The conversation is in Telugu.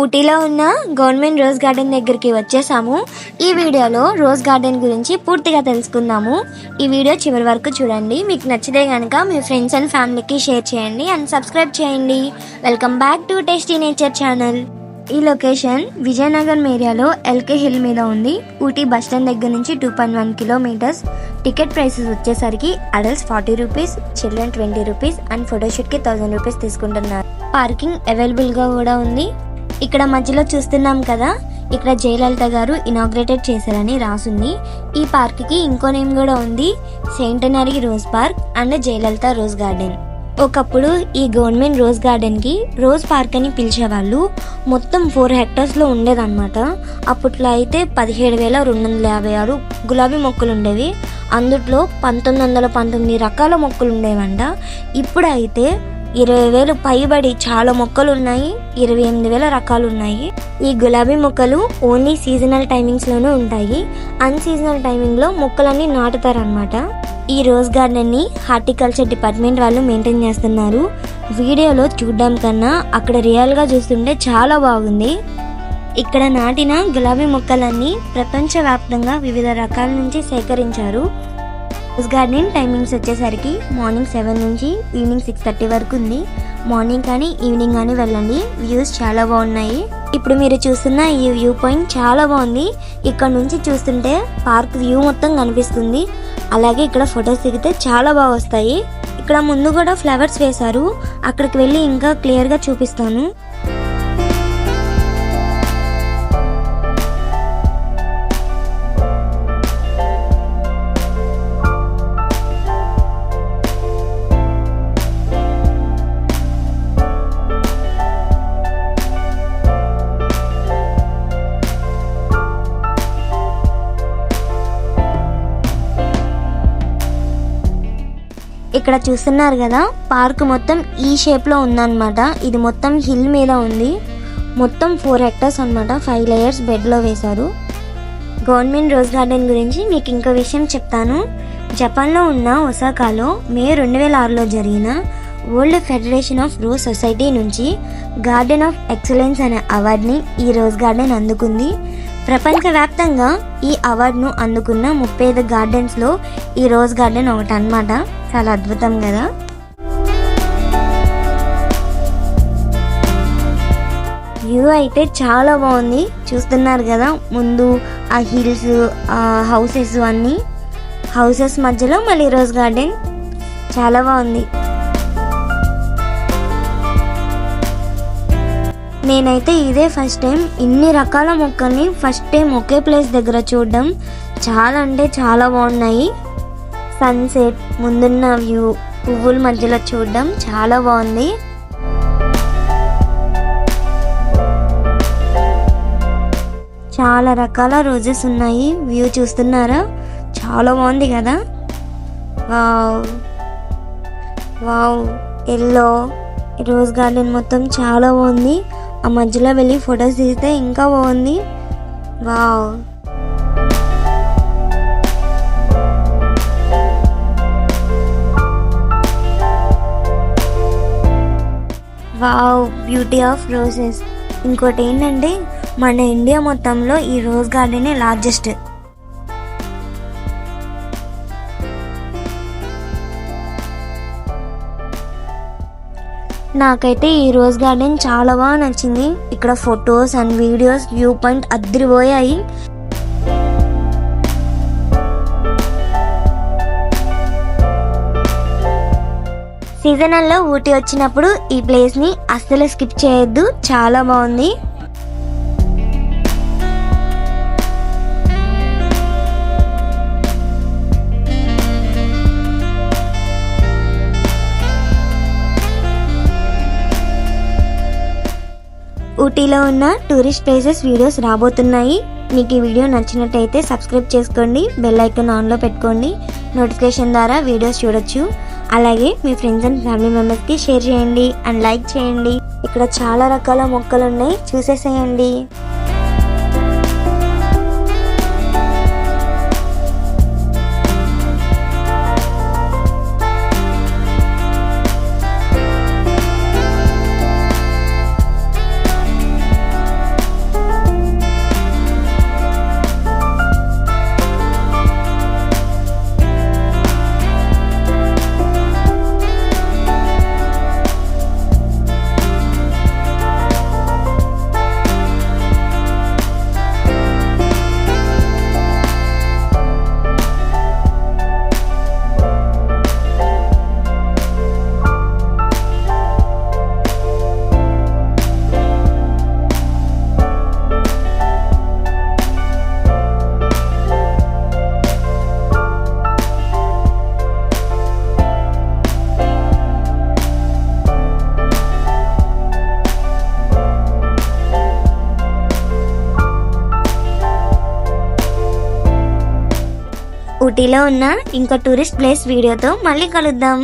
ఊటీలో ఉన్న గవర్నమెంట్ రోజ్ గార్డెన్ దగ్గరికి వచ్చేసాము. ఈ వీడియోలో రోజ్ గార్డెన్ గురించి పూర్తిగా తెలుసుకుందాము. ఈ వీడియో చివరి వరకు చూడండి. మీకు నచ్చితే కనుక మీ ఫ్రెండ్స్ అండ్ ఫ్యామిలీకి షేర్ చేయండి అండ్ సబ్స్క్రైబ్ చేయండి. Welcome back to tasty nature channel. ఈ లొకేషన్ విజయనగరం ఏరియాలో ఎల్కే హిల్ మీద ఉంది. ఊటీ బస్ స్టాండ్ దగ్గర నుంచి 2.1 కిలోమీటర్స్. టికెట్ ప్రైసెస్ వచ్చేసరికి adults 40 rupees, children 20 rupees and ఫోటోషూట్కి 1000 రూపీస్ తీసుకుంటున్నారు. పార్కింగ్ అవైలబుల్గా కూడా ఉంది. ఇక్కడ మధ్యలో చూస్తున్నాం కదా, ఇక్కడ జయలలిత గారు ఇనాగ్రేటెడ్ చేశారని రాసుంది. ఈ పార్క్కి ఇంకో నేమ్ కూడా ఉంది, centenary rose park and Jayalalitha rose garden. ఒకప్పుడు ఈ గవర్నమెంట్ రోజ్ గార్డెన్కి రోజ్ పార్క్ అని పిలిచేవాళ్ళు. మొత్తం 4 హెక్టార్స్లో ఉండేదన్నమాట. అప్పట్లో అయితే 17,256 గులాబీ మొక్కలు ఉండేవి. అందుట్లో 1919 రకాల మొక్కలు ఉండేవంట. ఇప్పుడైతే 20,000 పైబడి చాలా మొక్కలు ఉన్నాయి. 28,000 రకాలు ఉన్నాయి. ఈ గులాబీ మొక్కలు ఓన్లీ సీజనల్ టైమింగ్స్లోనే ఉంటాయి. అన్సీజనల్ టైమింగ్లో మొక్కలన్నీ నాటుతారనమాట. ఈ రోజ్ గార్డెన్ని హార్టికల్చర్ డిపార్ట్మెంట్ వాళ్ళు మెయింటైన్ చేస్తున్నారు. వీడియోలో చూడడం కన్నా అక్కడ రియల్గా చూస్తుంటే చాలా బాగుంది. ఇక్కడ నాటిన గులాబీ మొక్కలన్నీ ప్రపంచవ్యాప్తంగా వివిధ రకాల నుంచి సేకరించారు. రోజ్ గార్డెన్ టైమింగ్స్ వచ్చేసరికి మార్నింగ్ 7 నుంచి ఈవినింగ్ 6:30 వరకు ఉంది. మార్నింగ్ కానీ ఈవినింగ్ కానీ వెళ్ళండి, వ్యూస్ చాలా బాగున్నాయి. ఇప్పుడు మీరు చూస్తున్న ఈ వ్యూ పాయింట్ చాలా బాగుంది. ఇక్కడ నుంచి చూస్తుంటే పార్క్ వ్యూ మొత్తం కనిపిస్తుంది. అలాగే ఇక్కడ ఫొటోస్ దిగితే చాలా బాగా వస్తాయి. ఇక్కడ ముందు కూడా ఫ్లవర్స్ వేశారు, అక్కడికి వెళ్ళి ఇంకా క్లియర్గా చూపిస్తాను. ఇక్కడ చూస్తున్నారు కదా, పార్క్ మొత్తం ఈ షేప్లో ఉందన్నమాట. ఇది మొత్తం హిల్ మీద ఉంది. మొత్తం 4 హెక్టార్స్ అనమాట. 5 లేయర్స్ బెడ్లో వేశారు. గవర్నమెంట్ రోజ్ గార్డెన్ గురించి మీకు ఇంకో విషయం చెప్తాను. జపాన్లో ఉన్న ఒసాకాలో మే 2006లో జరిగిన world federation of rose society నుంచి గార్డెన్ ఆఫ్ ఎక్సలెన్స్ అనే అవార్డుని ఈ రోజ్ గార్డెన్ అందుకుంది. ప్రపంచవ్యాప్తంగా ఈ అవార్డును అందుకున్న 35 గార్డెన్స్లో ఈ రోజ్ గార్డెన్ ఒకటి అన్నమాట. చాలా అద్భుతం కదా. వ్యూ అయితే చాలా బాగుంది. చూస్తున్నారు కదా, ముందు ఆ హిల్స్, ఆ హౌసెస్, అన్నీ హౌసెస్ మధ్యలో మళ్ళీ రోజ్ గార్డెన్ చాలా బాగుంది. నేనైతే ఇదే ఫస్ట్ టైం ఇన్ని రకాల మొక్కల్ని ఫస్ట్ టైం ఒకే ప్లేస్ దగ్గర చూడడం. చాలా అంటే చాలా బాగున్నాయి. సన్సెట్, ముందున్న వ్యూ, పువ్వుల మధ్యలో చూడడం చాలా బాగుంది. చాలా రకాల రోజెస్ ఉన్నాయి. వ్యూ చూస్తున్నారా, చాలా బాగుంది కదా. Wow wow, yellow rose garden మొత్తం చాలా బాగుంది. ఆ మధ్యలో వెళ్ళి ఫొటోస్ తీస్తే ఇంకా బాగుంది. Wow wow, beauty of roses. ఇంకోటి ఏంటంటే, మన ఇండియా మొత్తంలో ఈ రోజ్ గార్డెనే లార్జెస్ట్. నాకైతే ఈ రోజ్ గార్డెన్ చాలా బాగా నచ్చింది. ఇక్కడ photos and videos, view point అద్దరిపోయాయి. సీజనల్లో ఊటీ వచ్చినప్పుడు ఈ ప్లేస్ని అస్సలు స్కిప్ చేయొద్దు, చాలా బాగుంది. ఊటీలో ఉన్న టూరిస్ట్ ప్లేసెస్ వీడియోస్ రాబోతున్నాయి. మీకు ఈ వీడియో నచ్చినట్టయితే సబ్స్క్రైబ్ చేసుకోండి, బెల్ ఐకాన్ ఆన్లో పెట్టుకోండి. నోటిఫికేషన్ ద్వారా వీడియోస్ చూడొచ్చు. అలాగే మీ ఫ్రెండ్స్ అండ్ ఫ్యామిలీ మెంబర్స్కి షేర్ చేయండి అండ్ లైక్ చేయండి. ఇక్కడ చాలా రకాల మొక్కలు ఉన్నాయి, చూసేసేయండి. ఊటీలో ఉన్న ఇంకో టూరిస్ట్ ప్లేస్ వీడియోతో మళ్ళీ కలుద్దాం.